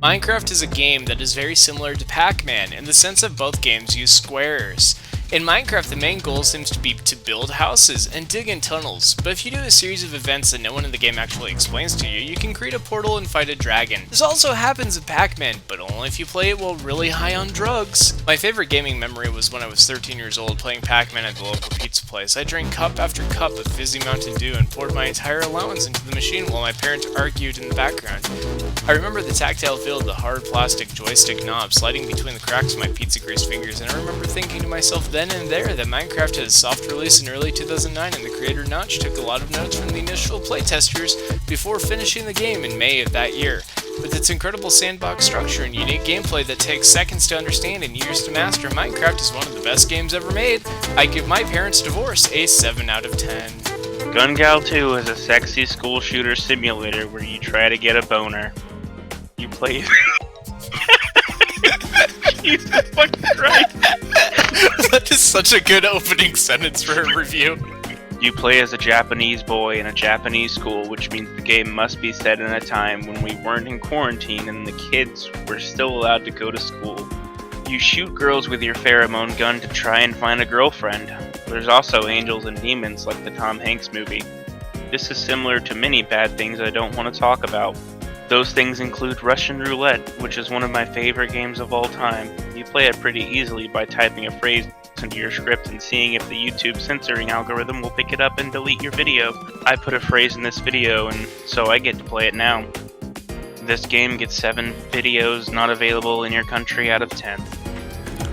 Minecraft is a game that is very similar to Pac-Man in the sense that both games use squares. In Minecraft, the main goal seems to be to build houses and dig in tunnels, but if you do a series of events that no one in the game actually explains to you, you can create a portal and fight a dragon. This also happens in Pac-Man, but only if you play it while really high on drugs. My favorite gaming memory was when I was 13 years old playing Pac-Man at the local pizza place. I drank cup after cup of fizzy Mountain Dew and poured my entire allowance into the machine while my parents argued in the background. I remember the tactile feel of the hard plastic joystick knob sliding between the cracks of my pizza greased fingers, and I remember thinking to myself then and there that Minecraft had a soft release in early 2009 and the creator Notch took a lot of notes from the initial playtesters before finishing the game in May of that year. With its incredible sandbox structure and unique gameplay that takes seconds to understand and years to master, Minecraft is one of the best games ever made. I give My Parents' Divorce a 7 out of 10. Gun Gal 2 is a sexy school shooter simulator where you try to get a boner. You play... Jesus fucking Christ. That is such a good opening sentence for a review. You play as a Japanese boy in a Japanese school, which means the game must be set in a time when we weren't in quarantine and the kids were still allowed to go to school. You shoot girls with your pheromone gun to try and find a girlfriend. There's also angels and demons like the Tom Hanks movie. This is similar to many bad things I don't want to talk about. Those things include Russian Roulette, which is one of my favorite games of all time. You play it pretty easily by typing a phrase into your script and seeing if the YouTube censoring algorithm will pick it up and delete your video. I put a phrase in this video and so I get to play it now. This game gets 7 videos not available in your country out of 10.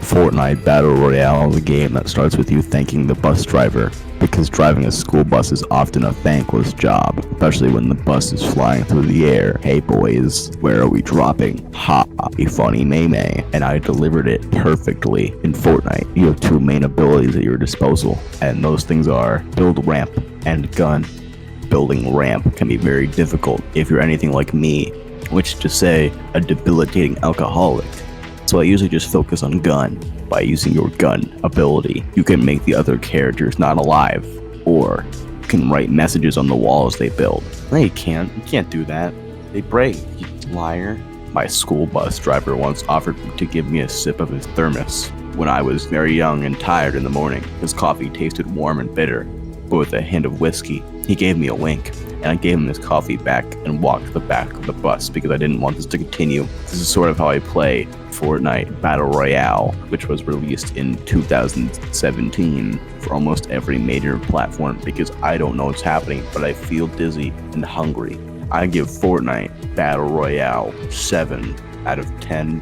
Fortnite Battle Royale is a game that starts with you thanking the bus driver, because driving a school bus is often a thankless job, especially when the bus is flying through the air. Hey boys, where are we dropping? Ha, a funny meme, and I delivered it perfectly. In Fortnite, you have 2 main abilities at your disposal, and those things are build ramp and gun. Building ramp can be very difficult if you're anything like me, which is to say, a debilitating alcoholic. So I usually just focus on gun. By using your gun ability, you can make the other characters not alive, or you can write messages on the walls they build. No, you can't. You can't do that. They break, you liar. My school bus driver once offered to give me a sip of his thermos when I was very young and tired in the morning. His coffee tasted warm and bitter, but with a hint of whiskey. He gave me a wink, and I gave him his coffee back and walked to the back of the bus because I didn't want this to continue. This is sort of how I play Fortnite Battle Royale, which was released in 2017 for almost every major platform because I don't know what's happening, but I feel dizzy and hungry. I give Fortnite Battle Royale 7 out of 10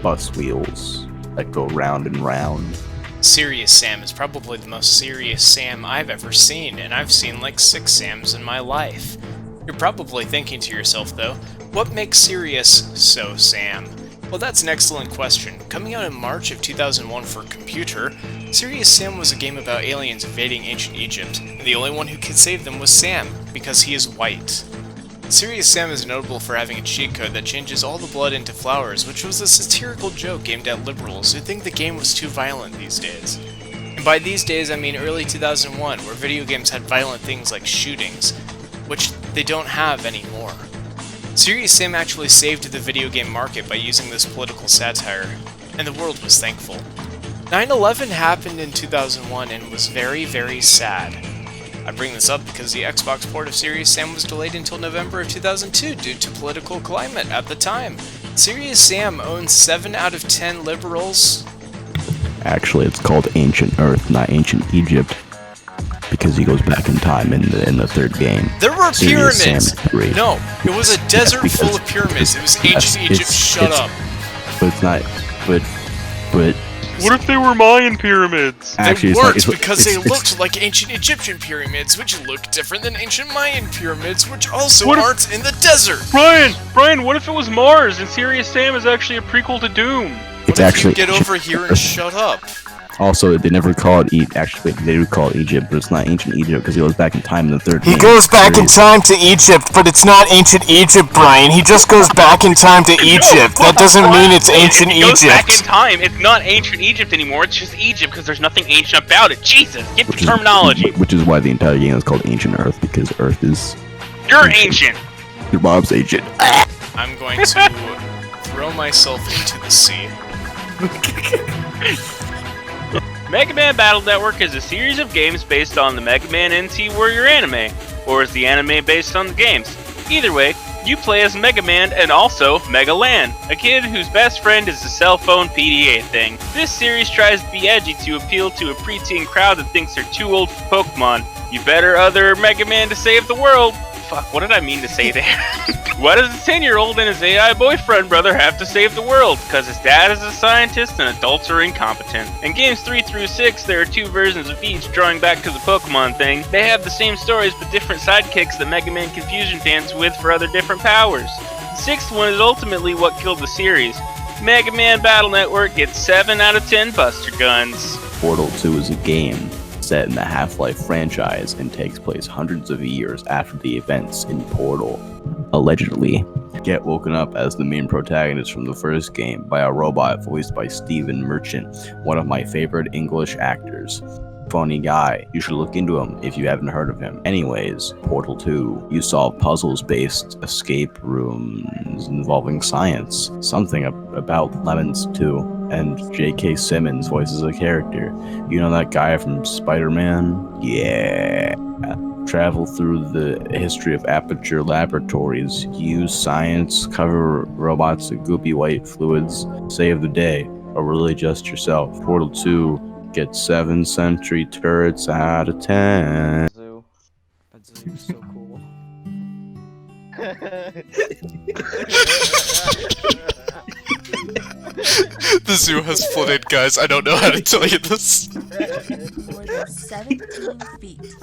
bus wheels that go round and round. Serious Sam is probably the most serious Sam I've ever seen, and I've seen like 6 Sams in my life. You're probably thinking to yourself though, what makes Serious so Sam? Well, that's an excellent question. Coming out in March of 2001 for computer, Serious Sam was a game about aliens invading ancient Egypt, and the only one who could save them was Sam, because he is white. Serious Sam is notable for having a cheat code that changes all the blood into flowers, which was a satirical joke aimed at liberals who think the game was too violent these days. And by these days, I mean early 2001, where video games had violent things like shootings, which they don't have anymore. Serious Sam actually saved the video game market by using this political satire, and the world was thankful. 9/11 happened in 2001 and was very, very sad. I bring this up because the Xbox port of Serious Sam was delayed until November of 2002 due to political climate at the time. Serious Sam owns 7 out of 10 liberals. Actually, it's called Ancient Earth, not Ancient Egypt, because he goes back in time in the third game. There were Serious pyramids! Sam 3. No, it was a desert full of pyramids. It was ancient Egypt. Shut up. But it's not. But What if they were Mayan pyramids? actually, They worked because they it's- looked like ancient Egyptian pyramids, which look different than ancient Mayan pyramids, which also What if- aren't in the desert. Brian, what if it was Mars and Serious Sam is actually a prequel to Doom? It's What if actually you get over here and shut up? Also, they never call it actually they do call it Egypt, but it's not ancient Egypt because he goes back in time in the third He game. goes back in time to Egypt, but it's not ancient Egypt, Brian. He just goes back in time to Egypt. That doesn't mean it's ancient It goes back in Egypt. time. It's not ancient Egypt anymore. It's just Egypt because there's nothing ancient about it. Jesus, get the terminology. Which is why the entire game is called Ancient Earth, because Earth is You're ancient. your mom's ancient. I'm going to throw myself into the sea. Mega Man Battle Network is a series of games based on the Mega Man NT Warrior anime, or is the anime based on the games? Either way, you play as Mega Man and also Mega Lan, a kid whose best friend is the cell phone PDA thing. This series tries to be edgy to appeal to a preteen crowd that thinks they're too old for Pokemon. You better other Mega Man to save the world. Fuck, what did I mean to say there? Why does a 10-year-old and his AI boyfriend brother have to save the world? Because his dad is a scientist and adults are incompetent. In games 3 through 6, there are 2 versions of each drawing back to the Pokemon thing. They have the same stories but different sidekicks that Mega Man Confusion fans with for other different powers. The 6th one is ultimately what killed the series. Mega Man Battle Network gets 7 out of 10 Buster Guns. Portal 2 is a game set in the Half-Life franchise and takes place hundreds of years after the events in Portal. Allegedly, get woken up as the main protagonist from the first game by a robot voiced by Stephen Merchant, one of my favorite English actors. Funny guy, you should look into him if you haven't heard of him. Anyways, Portal 2, you solve puzzles-based escape rooms involving science, something about lemons too, and J.K. Simmons voices a character. You know that guy from Spider-Man? Yeah. Travel through the history of Aperture Laboratories, use science, cover robots in goopy white fluids, save the day, or really just yourself. Portal 2 gets 7 sentry turrets out of 10. Zoo. That zoo is so cool. The zoo has flooded, guys. I don't know how to tell you this. More than 17 feet.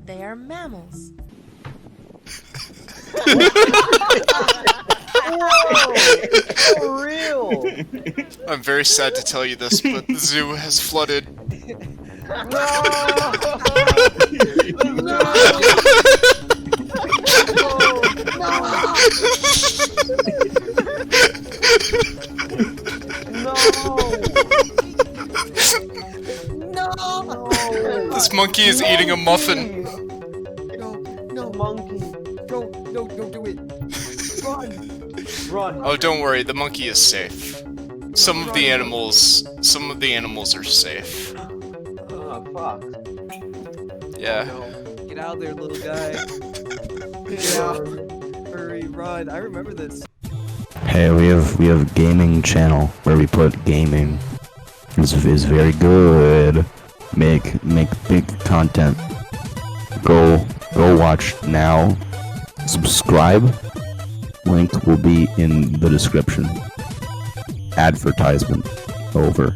They are mammals. Whoa! For real! I'm very sad to tell you this, but the zoo has flooded. This monkey is eating a muffin. No, monkey. No, don't do it. Run. Oh, don't worry, the monkey is safe. Some of the animals are safe. Oh, fuck. Yeah. No. Get out of there, little guy. Yeah. Hurry, run. I remember this. Hey, we have a gaming channel where we put gaming. It's very good. Make big content. Go watch now. Subscribe. Link will be in the description. Advertisement over.